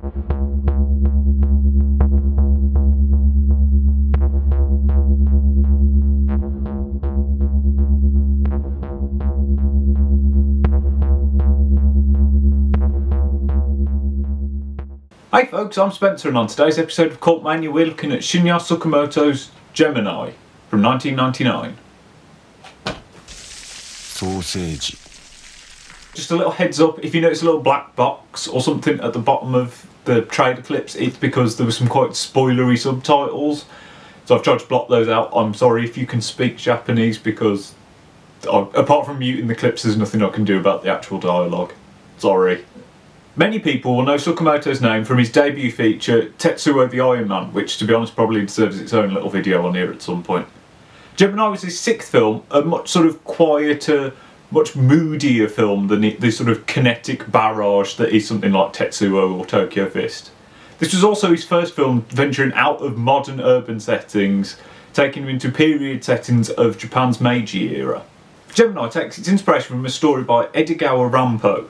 Hey folks, I'm Spencer, and on today's episode of Cult Mania we're looking at Shin'ya Tsukamoto's Gemini from 1999. Just a little heads up, if you notice a little black box or something at the bottom of the trailer clips, it's because there were some quite spoilery subtitles, so I've tried to block those out. I'm sorry if you can speak Japanese, because apart from muting the clips there's nothing I can do about the actual dialogue. Sorry. Many people will know Tsukamoto's name from his debut feature, Tetsuo the Iron Man, which to be honest probably deserves its own little video on here at some point. Gemini was his sixth film, a much sort of quieter, much moodier film than the sort of kinetic barrage that is something like Tetsuo or Tokyo Fist. This was also his first film venturing out of modern urban settings, taking him into period settings of Japan's Meiji era. Gemini takes its inspiration from a story by Edogawa Rampo.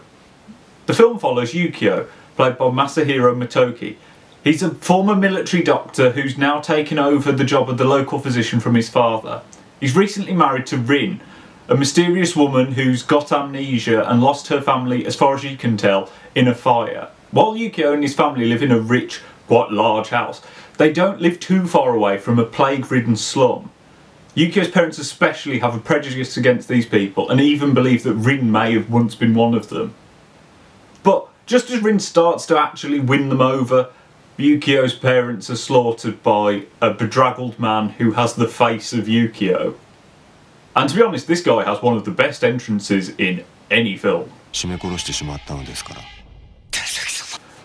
The film follows Yukio, played by Masahiro Motoki. He's a former military doctor who's now taken over the job of the local physician from his father. He's recently married to Rin, a mysterious woman who's got amnesia and lost her family, as far as you can tell, in a fire. While Yukio and his family live in a rich, quite large house, they don't live too far away from a plague-ridden slum. Yukio's parents especially have a prejudice against these people and even believe that Rin may have once been one of them. But just as Rin starts to actually win them over, Yukio's parents are slaughtered by a bedraggled man who has the face of Yukio. And to be honest, this guy has one of the best entrances in any film.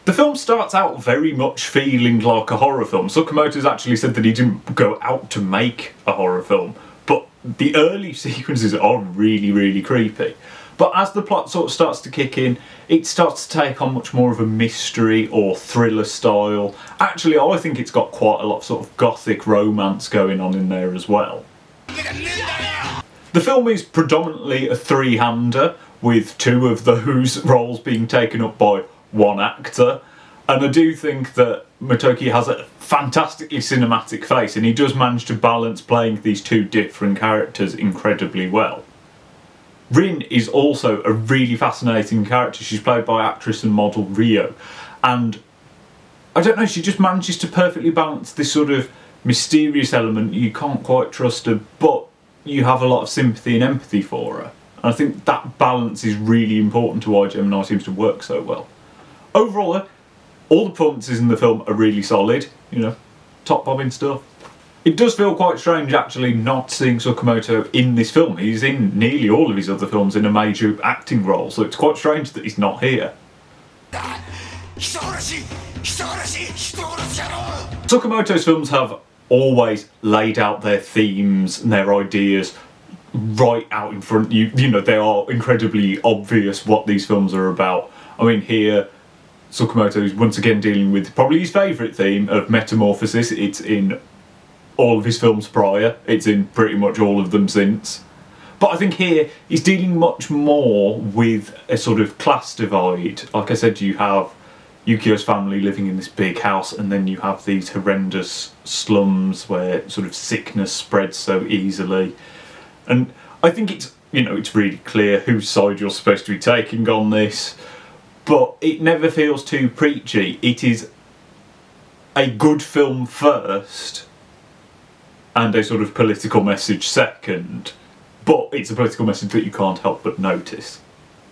The film starts out very much feeling like a horror film. Tsukamoto's actually said that he didn't go out to make a horror film, but the early sequences are really, really creepy. But as the plot sort of starts to kick in, it starts to take on much more of a mystery or thriller style. Actually, I think it's got quite a lot of sort of gothic romance going on in there as well. The film is predominantly a three-hander, with two of those roles being taken up by one actor. And I do think that Motoki has a fantastically cinematic face, and he does manage to balance playing these two different characters incredibly well. Rin is also a really fascinating character. She's played by actress and model Rio, and I don't know, she just manages to perfectly balance this sort of mysterious element. You can't quite trust her, but you have a lot of sympathy and empathy for her, and I think that balance is really important to why Gemini seems to work so well. Overall, all the performances in the film are really solid, you know, top bombing stuff. It does feel quite strange actually not seeing Tsukamoto in this film. He's in nearly all of his other films in a major acting role, so it's quite strange that he's not here. Tsukamoto's films have always laid out their themes and their ideas right out in front. You know, they are incredibly obvious what these films are about. I mean, here Tsukamoto is once again dealing with probably his favourite theme of metamorphosis. It's in all of his films prior, it's in pretty much all of them since. But I think here he's dealing much more with a sort of class divide. Like I said, you have Yukio's family living in this big house, and then you have these horrendous slums where sort of sickness spreads so easily. And I think it's, you know, it's really clear whose side you're supposed to be taking on this, but it never feels too preachy. It is a good film first, and a sort of political message second, but it's a political message that you can't help but notice.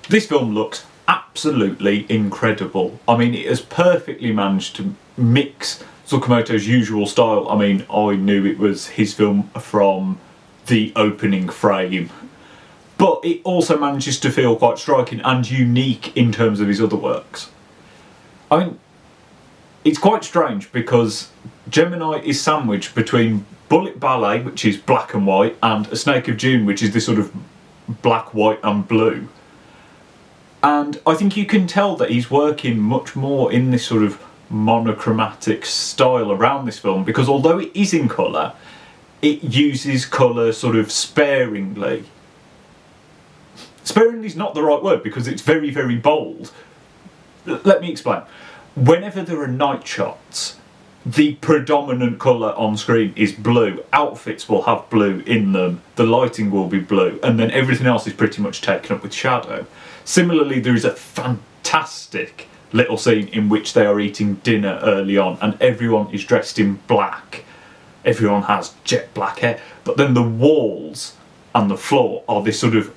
This film looks absolutely incredible. I mean, it has perfectly managed to mix Tsukamoto's usual style. I mean, I knew it was his film from the opening frame, but it also manages to feel quite striking and unique in terms of his other works. I mean, it's quite strange because Gemini is sandwiched between Bullet Ballet, which is black and white, and A Snake of June, which is this sort of black, white and blue. And I think you can tell that he's working much more in this sort of monochromatic style around this film, because although it is in colour, it uses colour sort of sparingly. Sparingly is not the right word, because it's very, very bold. Let me explain. whenever there are night shots, the predominant colour on screen is blue. Outfits will have blue in them, the lighting will be blue, and then everything else is pretty much taken up with shadow. Similarly, there is a fantastic little scene in which they are eating dinner early on and everyone is dressed in black. Everyone has jet black hair, but then the walls and the floor are this sort of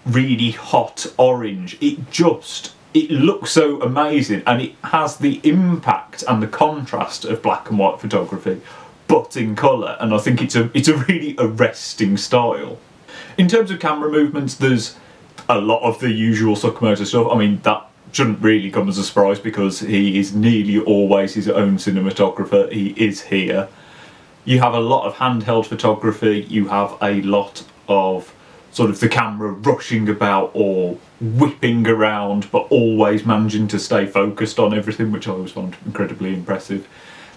really hot orange. It looks so amazing, and it has the impact and the contrast of black and white photography, but in colour, and I think it's a really arresting style. In terms of camera movements, there's a lot of the usual Tsukamoto stuff. I mean, that shouldn't really come as a surprise because he is nearly always his own cinematographer. He is here. You have a lot of handheld photography, you have a lot of sort of the camera rushing about or whipping around, but always managing to stay focused on everything, which I always found incredibly impressive.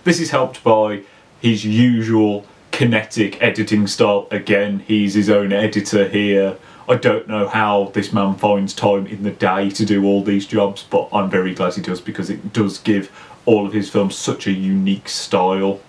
This is helped by his usual kinetic editing style. Again, he's his own editor here. I don't know how this man finds time in the day to do all these jobs, but I'm very glad he does, because it does give all of his films such a unique style.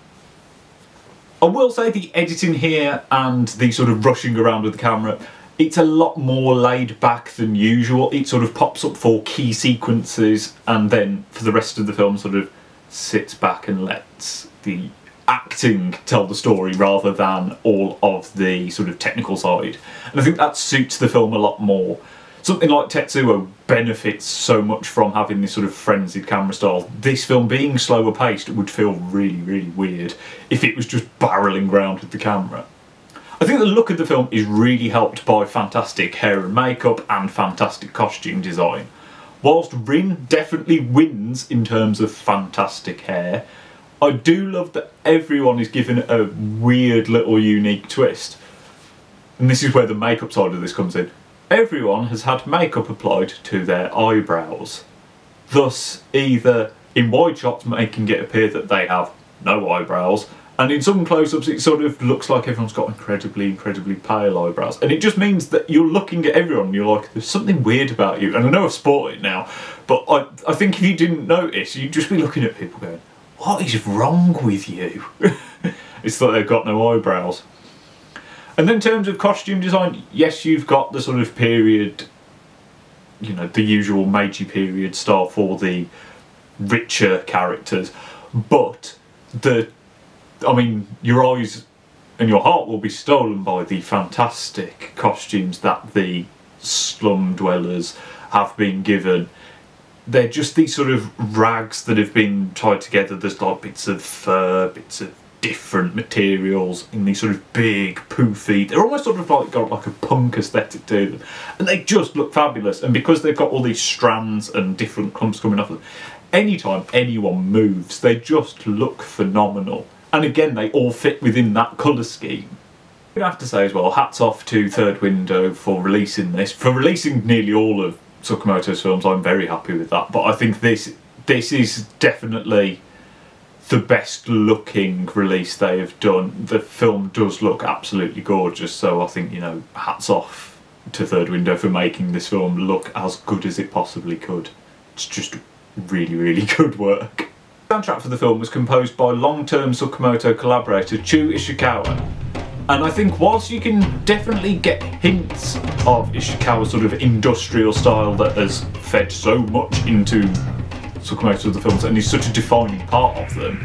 I will say the editing here and the sort of rushing around with the camera, it's a lot more laid back than usual. It sort of pops up for key sequences and then for the rest of the film sort of sits back and lets the acting tell the story rather than all of the sort of technical side. And I think that suits the film a lot more. Something like Tetsuo benefits so much from having this sort of frenzied camera style. This film being slower paced would feel really, really weird if it was just barreling around with the camera. I think the look of the film is really helped by fantastic hair and makeup and fantastic costume design. Whilst Rin definitely wins in terms of fantastic hair, I do love that everyone is given a weird little unique twist. And this is where the makeup side of this comes in. Everyone has had makeup applied to their eyebrows, thus either in wide shots making it appear that they have no eyebrows, and in some close-ups it sort of looks like everyone's got incredibly pale eyebrows, and it just means that you're looking at everyone and you're like, there's something weird about you. And I know I've spoiled it now, but I think if you didn't notice, you'd just be looking at people going, what is wrong with you? It's that they've got no eyebrows. And then in terms of costume design, yes, you've got the sort of period, you know, the usual Meiji period style for the richer characters, but your eyes and your heart will be stolen by the fantastic costumes that the slum dwellers have been given. They're just these sort of rags that have been tied together. There's like bits of fur, bits of different materials in these sort of big poofy, they're almost sort of like got like a punk aesthetic to them, and they just look fabulous. And because they've got all these strands and different clumps coming off of them, anytime anyone moves they just look phenomenal. And again, they all fit within that colour scheme. I have to say as well, hats off to Third Window for releasing this, for releasing nearly all of Tsukamoto's films. I'm very happy with that, but I think this is definitely the best looking release they have done. The film does look absolutely gorgeous, so I think, you know, hats off to Third Window for making this film look as good as it possibly could. It's just really good work. The soundtrack for the film was composed by long-term Tsukamoto collaborator Chu Ishikawa, and I think whilst you can definitely get hints of Ishikawa's sort of industrial style that has fed so much into Tsukamoto the films and is such a defining part of them,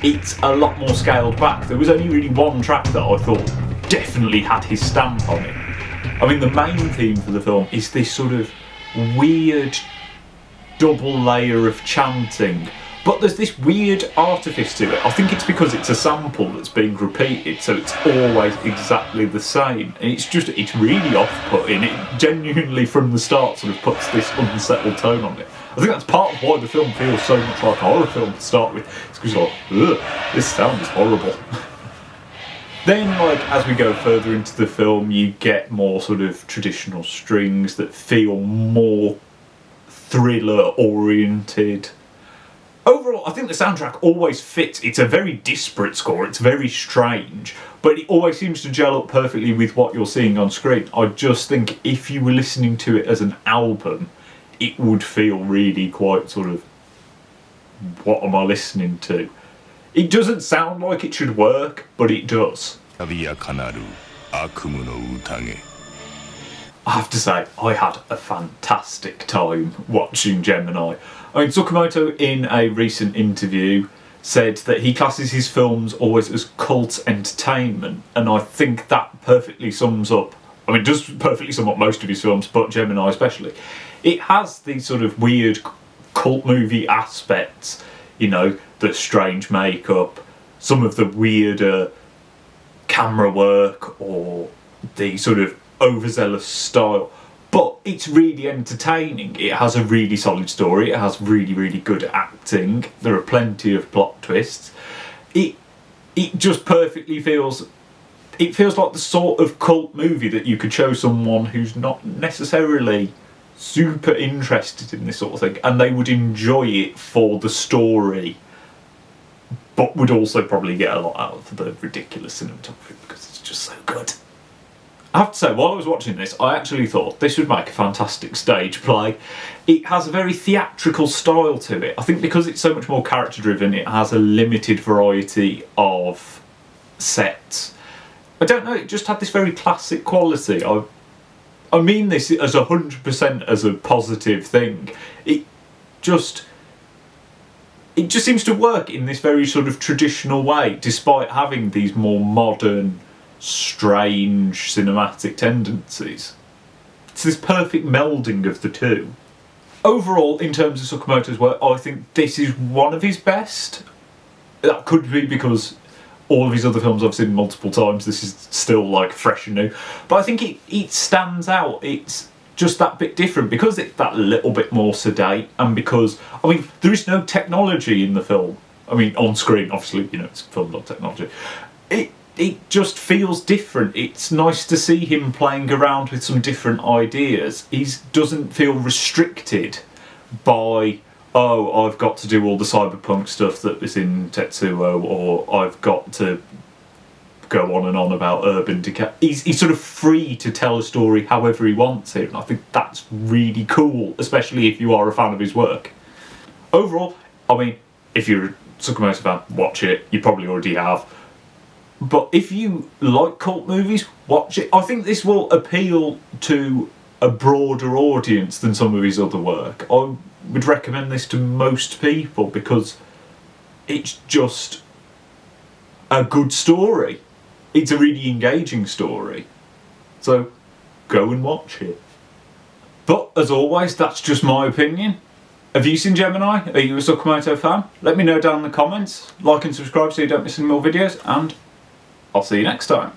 it's a lot more scaled back. There was only really one track that I thought definitely had his stamp on it. I mean, the main theme for the film is this sort of weird double layer of chanting, but there's this weird artifice to it. I think it's because it's a sample that's being repeated, so it's always exactly the same, and it's really off-putting. It genuinely from the start sort of puts this unsettled tone on it. I think that's part of why the film feels so much like a horror film to start with. It's because you're like, ugh, this sound is horrible. Then, like, as we go further into the film, you get more sort of traditional strings that feel more thriller-oriented. Overall, I think the soundtrack always fits. It's a very disparate score, it's very strange, but it always seems to gel up perfectly with what you're seeing on screen. I just think if you were listening to it as an album, it would feel really quite sort of what am I listening to? It doesn't sound like it should work, but it does. I have to say, I had a fantastic time watching Gemini. I mean, Tsukamoto, in a recent interview, said that he classes his films always as cult entertainment, and I think that perfectly sums up, I mean, it does perfectly sum up most of his films, but Gemini especially. It has these sort of weird cult movie aspects, you know, the strange makeup, some of the weirder camera work, or the sort of overzealous style, but it's really entertaining. It has a really solid story, it has really, really good acting, there are plenty of plot twists. It just perfectly feels, it feels like the sort of cult movie that you could show someone who's not necessarily super interested in this sort of thing, and they would enjoy it for the story, but would also probably get a lot out of the ridiculous cinematography because it's just so good. I have to say, while I was watching this, I actually thought this would make a fantastic stage play. It has a very theatrical style to it. I think because it's so much more character driven, it has a limited variety of sets. I don't know, it just had this very classic quality. I mean this as 100% as a positive thing. It just seems to work in this very sort of traditional way, despite having these more modern, strange cinematic tendencies. It's this perfect melding of the two. Overall, in terms of Tsukamoto's work, I think this is one of his best. That could be because all of his other films I've seen multiple times, this is still like fresh and new. But I think it stands out. It's just that bit different because it's that little bit more sedate, and because, I mean, there is no technology in the film. I mean, on screen, obviously, you know, it's filmed on technology. It just feels different. It's nice to see him playing around with some different ideas. He doesn't feel restricted by, oh, I've got to do all the cyberpunk stuff that was in Tetsuo, or I've got to go on and on about urban decay. He's sort of free to tell a story however he wants it, and I think that's really cool, especially if you are a fan of his work. Overall, I mean, if you're a Tsukamoto fan, watch it. You probably already have. But if you like cult movies, watch it. I think this will appeal to a broader audience than some of his other work. I would recommend this to most people because it's just a good story. It's a really engaging story. So go and watch it. But as always, that's just my opinion. Have you seen Gemini? Are you a Tsukamoto fan? Let me know down in the comments. Like and subscribe so you don't miss any more videos, and I'll see you next time.